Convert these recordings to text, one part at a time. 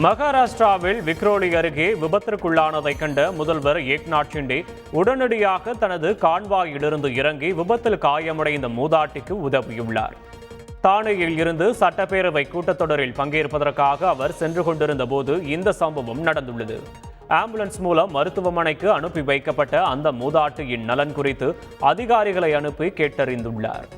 மகாராஷ்டிராவில் விக்ரோலி அருகே விபத்திற்குள்ளானதை கண்ட முதல்வர் ஏக்நாத் ஷிண்டே உடனடியாக தனது கான்வாயிலிருந்து இறங்கி விபத்தில் காயமடைந்த மூதாட்டிக்கு உதவியுள்ளார். தானேயில் இருந்து சட்டப்பேரவை கூட்டத்தொடரில் பங்கேற்பதற்காக அவர் சென்று கொண்டிருந்த போது இந்த சம்பவம் நடந்துள்ளது. ஆம்புலன்ஸ் மூலம் மருத்துவமனைக்கு அனுப்பி வைக்கப்பட்ட அந்த மூதாட்டியின் நலன் குறித்து அதிகாரிகளை அனுப்பி கேட்டறிந்துள்ளார்.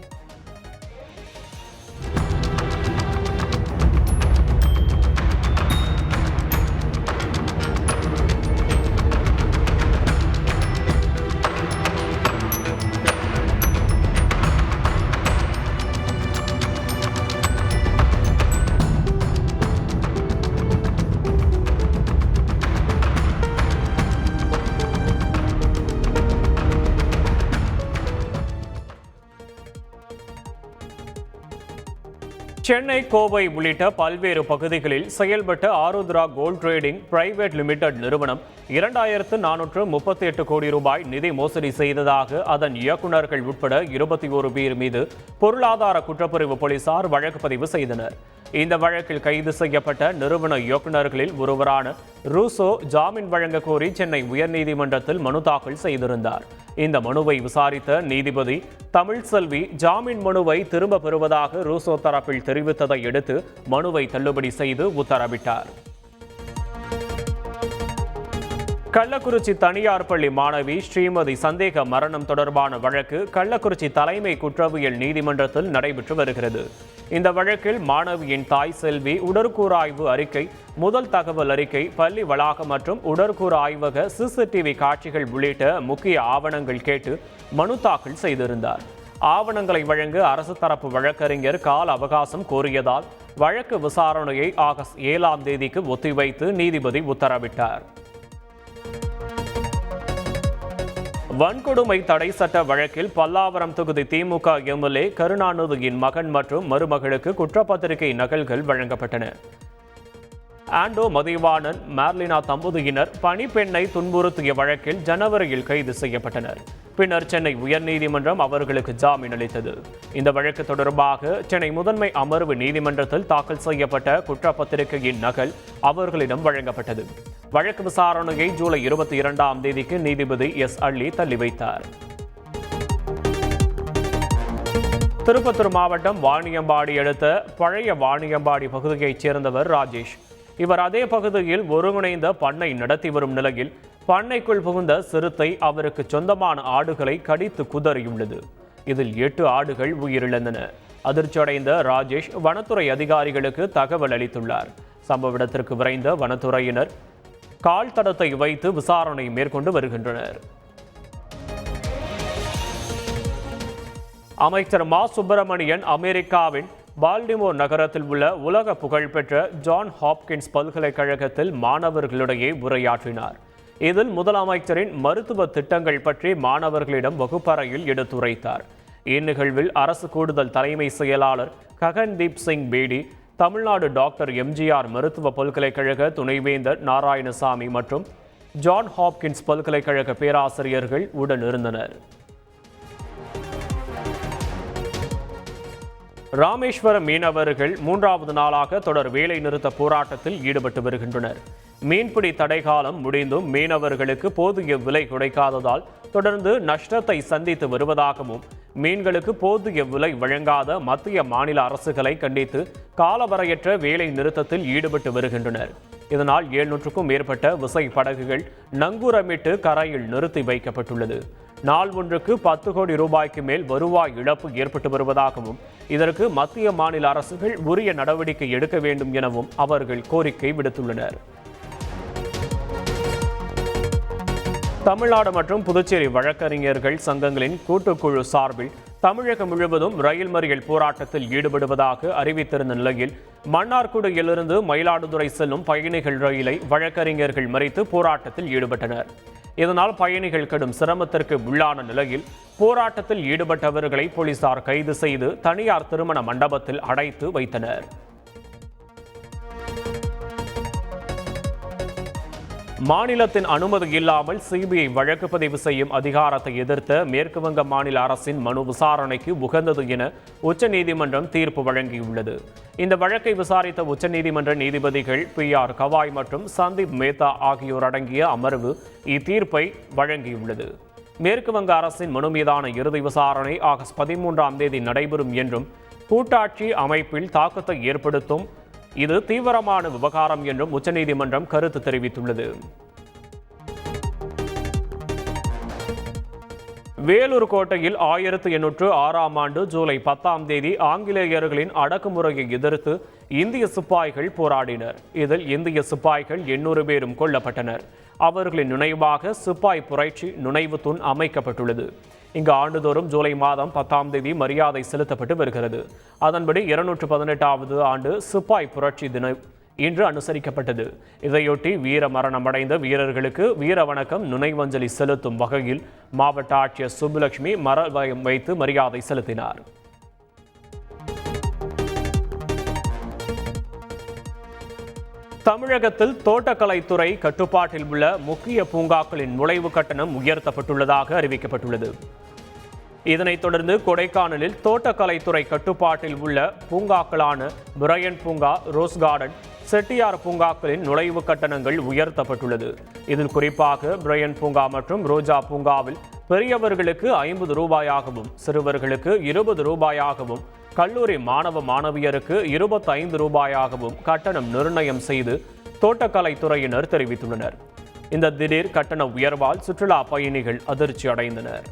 சென்னை, கோவை உள்ளிட்ட பல்வேறு பகுதிகளில் செயல்பட்ட Aarudhra gold trading private limited நிறுவனம் 2438 கோடி ரூபாய் நிதி மோசடி செய்ததாக அதன் இயக்குநர்கள் உட்பட 21 பேர் மீது பொருளாதார குற்றப்பிரிவு போலீசார் வழக்கு பதிவு செய்தனர். இந்த வழக்கில் கைது செய்யப்பட்ட நிறுவன இயக்குநர்களில் ஒருவரான ரூசோ ஜாமீன் வழங்க கோரி சென்னை உயர்நீதிமன்றத்தில் மனு தாக்கல் செய்திருந்தார். இந்த மனுவை விசாரித்த நீதிபதி தமிழ்செல்வி ஜாமீன் மனுவை திரும்ப பெறுவதாக ரூசோ தரப்பில் தெரிவித்ததை அடுத்து மனுவை தள்ளுபடி செய்து உத்தரவிட்டார். கள்ளக்குறிச்சி தனியார் பள்ளி மாணவி ஸ்ரீமதி சந்தேக மரணம் தொடர்பான வழக்கு கள்ளக்குறிச்சி தலைமை குற்றவியல் நீதிமன்றத்தில் நடைபெற்று வருகிறது. இந்த வழக்கில் மாணவியின் தாய் செல்வி உடற்கூறு ஆய்வு அறிக்கை, முதல் தகவல் அறிக்கை, பள்ளி வளாகம் மற்றும் உடற்கூறு ஆய்வக சிசிடிவி காட்சிகள் உள்ளிட்ட முக்கிய ஆவணங்கள் கேட்டு மனு தாக்கல் செய்திருந்தார். ஆவணங்களை வழங்க அரசு தரப்பு வழக்கறிஞர் கால அவகாசம் கோரியதால் வழக்கு விசாரணையை ஆகஸ்ட் 7ஆம் தேதிக்கு ஒத்திவைத்து நீதிபதி உத்தரவிட்டார். வன்கொடுமை தடை சட்ட வழக்கில் பல்லாவரம் தொகுதி திமுக எம்எல்ஏ கருணாநிதியின் மகன் மற்றும் மருமகளுக்கு குற்றப்பத்திரிகை நகல்கள் வழங்கப்பட்டன. ஆண்டோ மதிவாணன், மார்லினா தம்பதியினர் பணிப்பெண்ணை துன்புறுத்திய வழக்கில் ஜனவரியில் கைது செய்யப்பட்டனர். பின்னர் சென்னை உயர்நீதிமன்றம் அவர்களுக்கு ஜாமீன் அளித்தது. இந்த வழக்கு தொடர்பாக சென்னை முதன்மை அமர்வு நீதிமன்றத்தில் தாக்கல் செய்யப்பட்ட குற்றப்பத்திரிகையின் நகல் அவர்களிடம் வழங்கப்பட்டது. வழக்கு விசாரணையை ஜூலை 22ஆம் தேதிக்கு நீதிபதி எஸ். அள்ளி தள்ளி வைத்தார். திருப்பத்தூர் மாவட்டம் வாணியம்பாடி அடுத்த பழைய வாணியம்பாடி பகுதியைச் சேர்ந்தவர் ராஜேஷ். இவர் அதே பகுதியில் ஒருங்கிணைந்த பண்ணை நடத்தி வரும் நிலையில் பண்ணைக்குள் புகுந்த சிறுத்தை அவருக்கு சொந்தமான ஆடுகளை கடித்து குதறியுள்ளது. இதில் 8 ஆடுகள் உயிரிழந்தன. அதிர்ச்சியடைந்த ராஜேஷ் வனத்துறை அதிகாரிகளுக்கு தகவல் அளித்துள்ளார். சம்பவ இடத்திற்கு விரைந்த வனத்துறையினர் கால் தடத்தை வைத்து விசாரணை மேற்கொண்டு வருகின்றனர். அமைச்சர் மா. சுப்பிரமணியன் அமெரிக்காவின் பால்டிமோர் நகரத்தில் உள்ள உலக புகழ்பெற்ற ஜான் ஹாப்கின்ஸ் பல்கலைக்கழகத்தில் மாணவர்களிடையே உரையாற்றினார். இதில் முதலமைச்சரின் மருத்துவ திட்டங்கள் பற்றி மாணவர்களிடம் வகுப்பறையில் எடுத்துரைத்தார். இந்நிகழ்வில் அரசு கூடுதல் தலைமை செயலாளர் ககன்தீப் சிங் பேடி, தமிழ்நாடு டாக்டர் எம்ஜிஆர் மருத்துவ பல்கலைக்கழக துணைவேந்தர் நாராயணசாமி மற்றும் ஜான் ஹாப்கின்ஸ் பல்கலைக்கழக பேராசிரியர்கள் உடனிருந்தனர். ராமேஸ்வரம் மீனவர்கள் 3வது நாளாக தொடர் வேலை நிறுத்த போராட்டத்தில் ஈடுபட்டு வருகின்றனர். மீன்பிடி தடை காலம் முடிந்தும் மீனவர்களுக்கு போதிய விலை கிடைக்காததால் தொடர்ந்து நஷ்டத்தை சந்தித்து வருவதாகவும், மீன்களுக்கு போதிய விலை வழங்காத மத்திய மாநில அரசுகளை கண்டித்து காலவரையற்ற வேலை நிறுத்தத்தில் ஈடுபட்டு வருகின்றனர். இதனால் 700க்கும் மேற்பட்ட விசை படகுகள் நங்கூரமிட்டு கரையில் நிறுத்தி வைக்கப்பட்டுள்ளது. நாள் ஒன்றுக்கு 10 கோடி ரூபாய்க்கு மேல் வருவாய் இழப்பு ஏற்பட்டு வருவதாகவும், இதற்கு மத்திய மாநில அரசுகள் உரிய நடவடிக்கை எடுக்க வேண்டும் எனவும் அவர்கள் கோரிக்கை விடுத்துள்ளனர். தமிழ்நாடு மற்றும் புதுச்சேரி வழக்கறிஞர்கள் சங்கங்களின் கூட்டுக்குழு சார்பில் தமிழகம் முழுவதும் ரயில் மறியல் போராட்டத்தில் ஈடுபடுவதாக அறிவித்திருந்த நிலையில் மன்னார்குடியிலிருந்து மயிலாடுதுறை செல்லும் பயணிகள் ரயிலை வழக்கறிஞர்கள் மறித்து போராட்டத்தில் ஈடுபட்டனர். இதனால் பயணிகள் கடும் சிரமத்திற்கு உள்ளான நிலையில் போராட்டத்தில் ஈடுபட்டவர்களை போலீசார் கைது செய்து தனியார் திருமண மண்டபத்தில் அடைத்து வைத்தனர். மாநிலத்தின் அனுமதி இல்லாமல் சிபிஐ வழக்கு பதிவு செய்யும் அதிகாரத்தை எதிர்த்த மேற்கு வங்க மாநில அரசின் மனு விசாரணைக்கு உகந்தது என உச்சநீதிமன்றம் தீர்ப்பு வழங்கியுள்ளது. இந்த வழக்கை விசாரித்த உச்சநீதிமன்ற நீதிபதிகள் PR கவாய் மற்றும் சந்தீப் மேத்தா ஆகியோர் அடங்கிய அமர்வு இத்தீர்ப்பை வழங்கியுள்ளது. மேற்கு வங்க அரசின் மனு மீதான இறுதி விசாரணை ஆகஸ்ட் 13ஆம் தேதி நடைபெறும் என்றும், கூட்டாட்சி அமைப்பில் தாக்கத்தை ஏற்படுத்தும் இது தீவிரமான விவகாரம் என்றும் உச்சநீதிமன்றம் கருத்து தெரிவித்துள்ளது. வேலூர் கோட்டையில் 1806ஆம் ஆண்டு ஜூலை 10ஆம் தேதி ஆங்கிலேயர்களின் அடக்குமுறையை எதிர்த்து இந்திய சிப்பாய்கள் போராடினர். இதில் இந்திய சிப்பாய்கள் 800 பேரும் கொல்லப்பட்டனர். அவர்களின் நினைவாக சிப்பாய் புரட்சி நினைவு தூண் அமைக்கப்பட்டுள்ளது. இங்கு ஆண்டுதோறும் ஜூலை மாதம் 10ஆம் தேதி மரியாதை செலுத்தப்பட்டு வருகிறது. அதன்படி 218வது ஆண்டு சிப்பாய் புரட்சி தினம் இன்று அனுசரிக்கப்பட்டது. இதையொட்டி வீர மரணமடைந்த வீரர்களுக்கு வீர வணக்கம் நினைவஞ்சலி செலுத்தும் வகையில் மாவட்ட ஆட்சியர் சுப்புலட்சுமி மரவயம் வைத்து மரியாதை செலுத்தினார். தமிழகத்தில் தோட்டக்கலைத்துறை கட்டுப்பாட்டில் உள்ள முக்கிய பூங்காக்களின் நுழைவு கட்டணம் உயர்த்தப்பட்டுள்ளதாக அறிவிக்கப்பட்டுள்ளது. இதனைத் தொடர்ந்து கொடைக்கானலில் தோட்டக்கலைத்துறை கட்டுப்பாட்டில் உள்ள பூங்காக்களான பிரையன் பூங்கா, ரோஸ் கார்டன், செட்டியார் பூங்காக்களின் நுழைவு கட்டணங்கள் உயர்த்தப்பட்டுள்ளது. இதில் குறிப்பாக பிரையன் பூங்கா மற்றும் ரோஜா பூங்காவில் பெரியவர்களுக்கு 50 ரூபாயாகவும், சிறுவர்களுக்கு 20 ரூபாயாகவும், கல்லூரி மாணவ மாணவியருக்கு 25 ரூபாயாகவும் கட்டணம் நிர்ணயம் செய்து தோட்டக்கலைத்துறையினர் தெரிவித்துள்ளனர். இந்த திடீர் கட்டண உயர்வால் சுற்றுலா பயணிகள் அதிர்ச்சி அடைந்தனர்.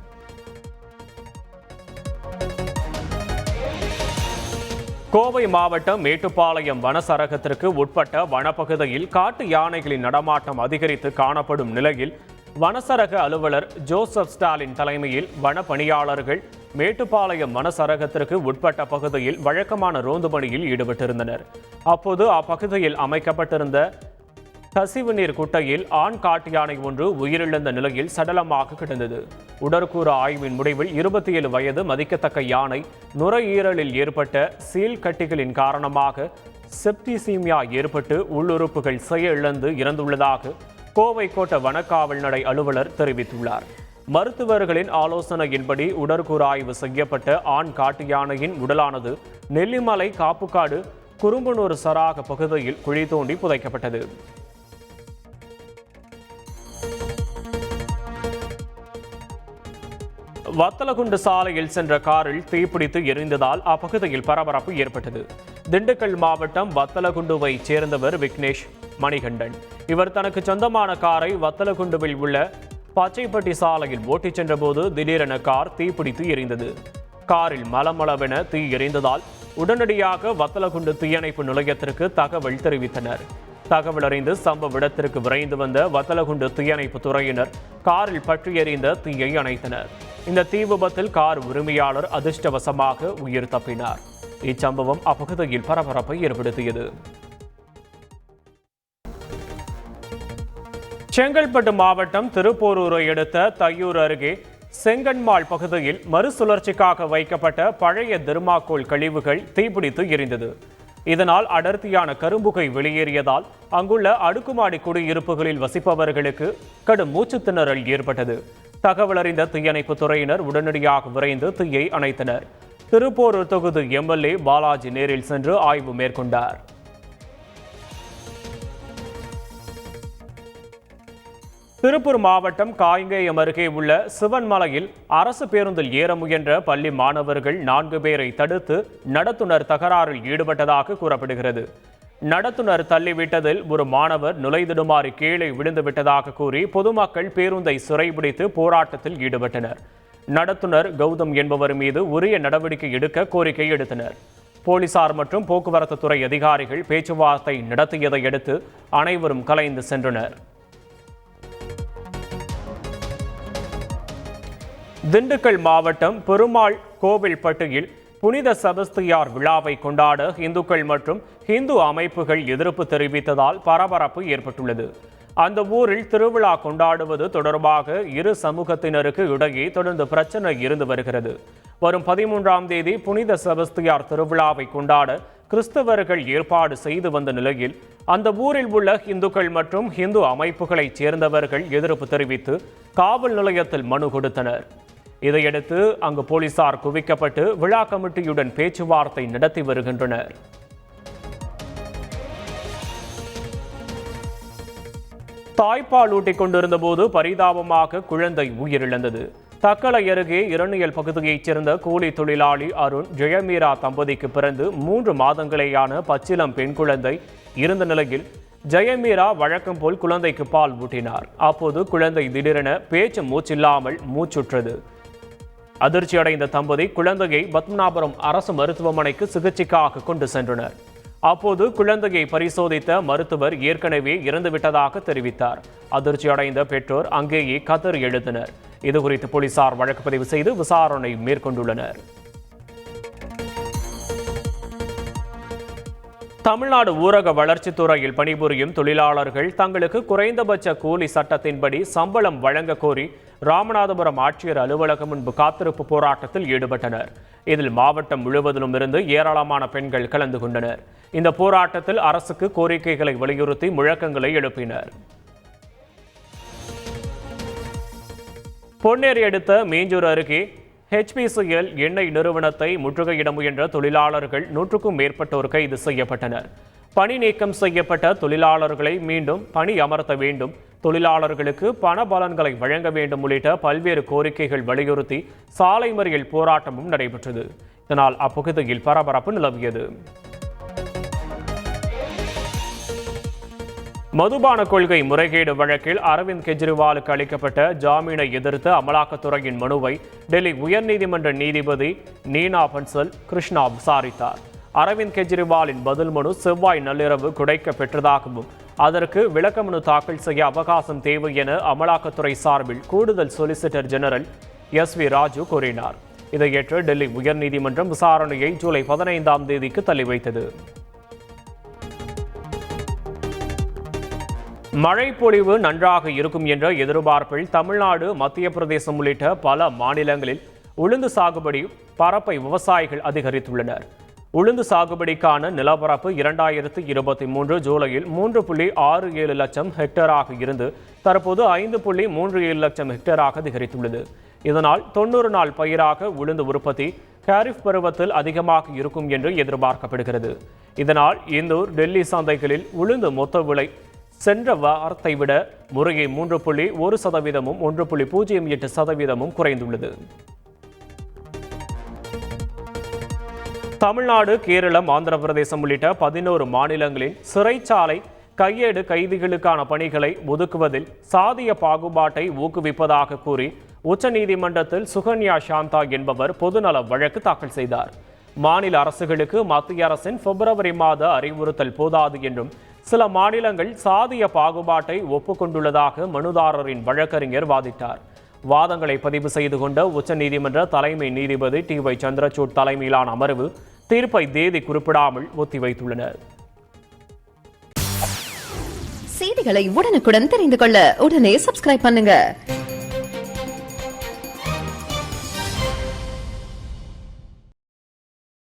கோவை மாவட்டம் மேட்டுப்பாளையம் வனச்சரகத்திற்கு உட்பட்ட வனப்பகுதியில் காட்டு யானைகளின் நடமாட்டம் அதிகரித்து காணப்படும் நிலையில் வனச்சரக அலுவலர் ஜோசப் ஸ்டாலின் தலைமையில் வன பணியாளர்கள் மேட்டுப்பாளையம் வனச்சரகத்திற்கு உட்பட்ட பகுதியில் வழக்கமான ரோந்து பணியில் ஈடுபட்டிருந்தனர். அப்போது அப்பகுதியில் அமைக்கப்பட்டிருந்த கசிவுநீர் குட்டையில் ஆண் காட்டு யானை ஒன்று உயிரிழந்த நிலையில் சடலமாக கிடந்தது. உடற்கூறு ஆய்வின் முடிவில் 27 வயது மதிக்கத்தக்க யானை நுரையீரலில் ஏற்பட்ட சீல் கட்டிகளின் காரணமாக செப்டிசீமியா ஏற்பட்டு உள்ளுறுப்புகள் செயலிழந்து இறந்துள்ளதாக கோவை கோட்ட வனக்காவல் நடை அலுவலர் தெரிவித்துள்ளார். மருத்துவர்களின் ஆலோசனையின்படி உடற்கூறு ஆய்வு செய்யப்பட்ட ஆண் காட்டு யானையின் உடலானது நெல்லிமலை காப்புக்காடு குறும்பனூர் சராக பகுதியில் குழி தோண்டி புதைக்கப்பட்டது. வத்தலகுண்டு சாலையில் சென்ற காரில் தீப்பிடித்து எரிந்ததால் அப்பகுதியில் பரபரப்பு ஏற்பட்டது. திண்டுக்கல் மாவட்டம் வத்தலகுண்டுவை சேர்ந்தவர் விக்னேஷ் மணிகண்டன். இவர் தனக்கு சொந்தமான காரை வத்தலகுண்டுவில் உள்ள பச்சைப்பட்டி சாலையில் ஓட்டிச் சென்றபோது திடீரென கார் தீப்பிடித்து எரிந்தது. காரில் மலமளவென தீ எரிந்ததால் உடனடியாக வத்தலகுண்டு தீயணைப்பு நிலையத்திற்கு தகவல் தெரிவித்தனர். தகவல் அறிந்து சம்பவ இடத்திற்கு விரைந்து வந்த வத்தலகுண்டு தீயணைப்பு துறையினர் காரில் பற்றி எறிந்த தீயை அணைத்தனர். இந்த தீ விபத்தில் கார் உரிமையாளர் அதிர்ஷ்டவசமாக உயிர் தப்பினார். இச்சம்பவம் அப்பகுதியில் பரபரப்பை ஏற்படுத்தியது. செங்கல்பட்டு மாவட்டம் திருப்போரூரை அடுத்த தையூர் அருகே செங்கன்மாள் பகுதியில் மறுசுழற்சிக்காக வைக்கப்பட்ட பழைய தெர்மாக்கோல் கழிவுகள் தீப்பிடித்து எரிந்தது. இதனால் அடர்த்தியான கரும்புகை வெளியேறியதால் அங்குள்ள அடுக்குமாடி குடியிருப்புகளில் வசிப்பவர்களுக்கு கடும் மூச்சுத் திணறல் ஏற்பட்டது. தகவல் அறிந்த தீயணைப்பு துறையினர் உடனடியாக விரைந்து தீயை அணைத்தனர். திருப்போரூர் தொகுதி MLA பாலாஜி நேரில் சென்று ஆய்வு மேற்கொண்டார். திருப்பூர் மாவட்டம் காங்கேயம் அருகே உள்ள சிவன்மலையில் அரசு பேருந்தில் ஏற முயன்ற பள்ளி மாணவர்கள் 4 பேரை தடுத்து நடத்துனர் தகராறில் ஈடுபட்டதாக கூறப்படுகிறது. நடத்துனர் தள்ளிவிட்டதில் ஒரு மாணவர் நுழைதிடுமாறு கீழே விழுந்துவிட்டதாக கூறி பொதுமக்கள் பேருந்தை சிறைபிடித்து போராட்டத்தில் ஈடுபட்டனர். நடத்துனர் கௌதம் என்பவர் மீது உரிய நடவடிக்கை எடுக்க கோரிக்கை எடுத்தனர். போலீசார் மற்றும் போக்குவரத்து துறை அதிகாரிகள் பேச்சுவார்த்தை நடத்தியதை அடுத்து அனைவரும் கலைந்து சென்றனர். திண்டுக்கல் மாவட்டம் பெருமாள் கோவில்பட்டியில் புனித செபஸ்தியார் விழாவை கொண்டாட இந்துக்கள் மற்றும் இந்து அமைப்புகள் எதிர்ப்பு தெரிவித்ததால் பரபரப்பு ஏற்பட்டுள்ளது. அந்த ஊரில் திருவிழா கொண்டாடுவது தொடர்பாக இரு சமூகத்தினருக்கு இடையே தொடர்ந்து பிரச்சனை இருந்து வருகிறது. வரும் 13ஆம் தேதி புனித செபஸ்தியார் திருவிழாவை கொண்டாட கிறிஸ்தவர்கள் ஏற்பாடு செய்து வந்த நிலையில் அந்த ஊரில் உள்ள இந்துக்கள் மற்றும் இந்து அமைப்புகளைச் சேர்ந்தவர்கள் எதிர்ப்பு தெரிவித்து காவல் நிலையத்தில் மனு கொடுத்தனர். இதையடுத்து அங்கு போலீசார் குவிக்கப்பட்டு விழா கமிட்டியுடன் பேச்சுவார்த்தை நடத்தி வருகின்றனர். தாய்ப்பால் ஊட்டிக் கொண்டிருந்த போது பரிதாபமாக குழந்தை உயிரிழந்தது. தக்கலை அருகே இரணியல் பகுதியைச் சேர்ந்த கூலி தொழிலாளி அருண் ஜெயமீரா தம்பதிக்கு பிறந்து 3 மாதங்களேயான பச்சிளம் பெண் குழந்தை இருந்த நிலையில் ஜெயமீரா வழக்கம் போல் குழந்தைக்கு பால் ஊட்டினார். அப்போது குழந்தை திடீரென பேச்சு மூச்சில்லாமல் மூச்சுற்றது. அதிர்ச்சியடைந்த தம்பதி குழந்தையை பத்மநாபபுரம் அரசு மருத்துவமனைக்கு சிகிச்சைக்காக கொண்டு சென்றனர். அப்போது குழந்தையை பரிசோதித்த மருத்துவர் ஏற்கனவே இறந்துவிட்டதாக தெரிவித்தார். அதிர்ச்சியடைந்த பெற்றோர் அங்கேயே கதறி எழுந்தனர். இதுகுறித்து போலீசார் வழக்கு பதிவு செய்து விசாரணை மேற்கொண்டுள்ளனர். தமிழ்நாடு ஊரக வளர்ச்சித்துறையில் பணிபுரியும் தொழிலாளர்கள் தங்களுக்கு குறைந்தபட்ச கூலி சட்டத்தின்படி சம்பளம் வழங்க கோரி ராமநாதபுரம் ஆட்சியர் அலுவலகம் முன்பு காத்திருப்பு போராட்டத்தில் ஈடுபட்டனர். இதில் மாவட்டம் முழுவதிலும் இருந்து ஏராளமான பெண்கள் கலந்து கொண்டனர். இந்த போராட்டத்தில் அரசுக்கு கோரிக்கைகளை வலியுறுத்தி முழக்கங்களை எழுப்பினர். பொன்னேரி அடுத்த மீஞ்சூர் அருகே HPCL எண்ணெய் நிறுவனத்தை முற்றுகையிட முயன்ற தொழிலாளர்கள் 100க்கும் மேற்பட்டோர் கைது செய்யப்பட்டனர். பணி நீக்கம் செய்யப்பட்ட தொழிலாளர்களை மீண்டும் பணி அமர்த்த வேண்டும், தொழிலாளர்களுக்கு பண பலன்களை வழங்க வேண்டும் உள்ளிட்ட பல்வேறு கோரிக்கைகள் வலியுறுத்தி சாலை மறியல் போராட்டமும் நடைபெற்றது. இதனால் அப்பகுதியில் பரபரப்பு நிலவியது. மதுபான கொள்கை முறைகேடு வழக்கில் அரவிந்த் கெஜ்ரிவாலுக்கு அளிக்கப்பட்ட ஜாமீனை எதிர்த்து அமலாக்கத்துறையின் மனுவை டெல்லி உயர்நீதிமன்ற நீதிபதி நீனா பன்சல் கிருஷ்ணா விசாரித்தார். அரவிந்த் கெஜ்ரிவாலின் பதில் மனு செவ்வாய் நள்ளிரவு கிடைக்க பெற்றதாகவும் அதற்கு விளக்க மனு தாக்கல் செய்ய அவகாசம் தேவை என அமலாக்கத்துறை சார்பில் கூடுதல் சொலிசிட்டர் ஜெனரல் SV ராஜு கூறினார். இதையேற்று டெல்லி உயர்நீதிமன்றம் விசாரணையை ஜூலை 15ஆம் தேதிக்கு தள்ளி வைத்தது. மழை பொழிவு நன்றாக இருக்கும் என்ற எதிர்பார்ப்பில் தமிழ்நாடு, மத்திய பிரதேசம் உள்ளிட்ட பல மாநிலங்களில் உளுந்து சாகுபடி பரப்பை விவசாயிகள் அதிகரித்துள்ளனர். உளுந்து சாகுபடிக்கான நிலப்பரப்பு 2023 ஜூலையில் 3.67 லட்சம் ஹெக்டேராக இருந்து தற்போது 5.37 லட்சம் ஹெக்டேராக அதிகரித்துள்ளது. இதனால் 90 நாள் பயிராக உளுந்து உற்பத்தி காரிஃப் பருவத்தில் அதிகமாக இருக்கும் என்று எதிர்பார்க்கப்படுகிறது. இதனால் இந்தூர், டெல்லி சந்தைகளில் உளுந்து மொத்த விலை சென்ற வாரத்தை விட முறையே 3.1%, 1.08% குறைந்துள்ளது. தமிழ்நாடு, கேரளம், ஆந்திர பிரதேசம் உள்ளிட்ட 11 மாநிலங்களில் சிறைச்சாலை கையேடு கைதிகளுக்கான பணிகளை ஒதுக்குவதில் சாதிய பாகுபாட்டை ஊக்குவிப்பதாக கூறி உச்சநீதிமன்றத்தில் சுகன்யா சாந்தா என்பவர் பொதுநல வழக்கு தாக்கல் செய்தார். மாநில அரசுகளுக்கு மத்திய அரசின் பிப்ரவரி மாத அறிவுறுத்தல் போதாது என்றும் சில மாநிலங்கள் சாதிய பாகுபாட்டை ஒப்புக்கொண்டுள்ளதாக மனுதாரரின் வழக்கறிஞர் வாதிட்டார். வாதங்களை பதிவு செய்து கொண்ட உச்சநீதிமன்ற தலைமை நீதிபதி TY சந்திரசூட் தலைமையிலான அமர்வு தீர்ப்பை தேதி குறிப்பிடாமல் ஒத்திவைத்துள்ளனர். செய்திகளை உடனுக்குடன் தெரிந்து கொள்ள உடனே சப்ஸ்கிரைப் பண்ணுங்க.